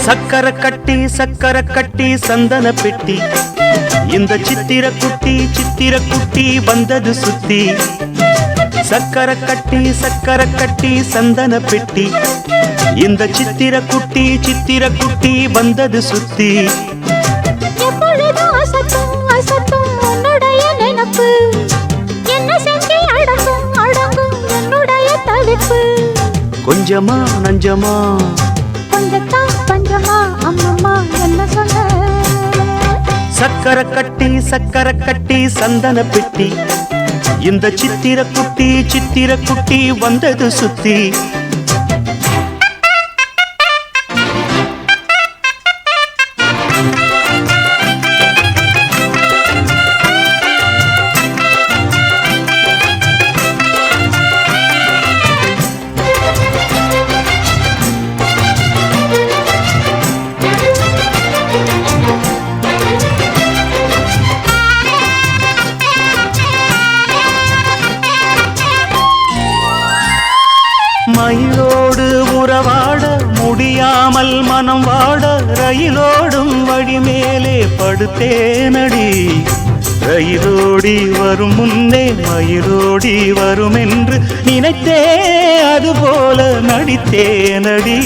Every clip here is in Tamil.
சக்கர கட்டி சந்தன பெட்டி இந்த சித்திர குட்டி வந்தது சுத்தி சக்கர கட்டி சந்தன பெட்டி இந்த சித்திர குட்டி வந்தது சுத்தி கொஞ்சமா நஞ்சமா பஞ்சமா அம்மம்மா என்ன சொன்ன சக்கர கட்டி சந்தன பெட்டி இந்த சித்திர குட்டி வந்தது சுத்தி மயிலோடு உறவாட முடியாமல் மனம் வாட ரயிலோடும் வழி மேலே படுத்தேனடி ரயிலோடி வரும் முன்னே மயிலோடி வரும் என்று நினைத்தே அதுபோல நடித்தேனடி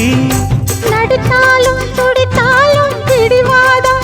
நடித்தாலும் துடித்தாலும் பிடிவாத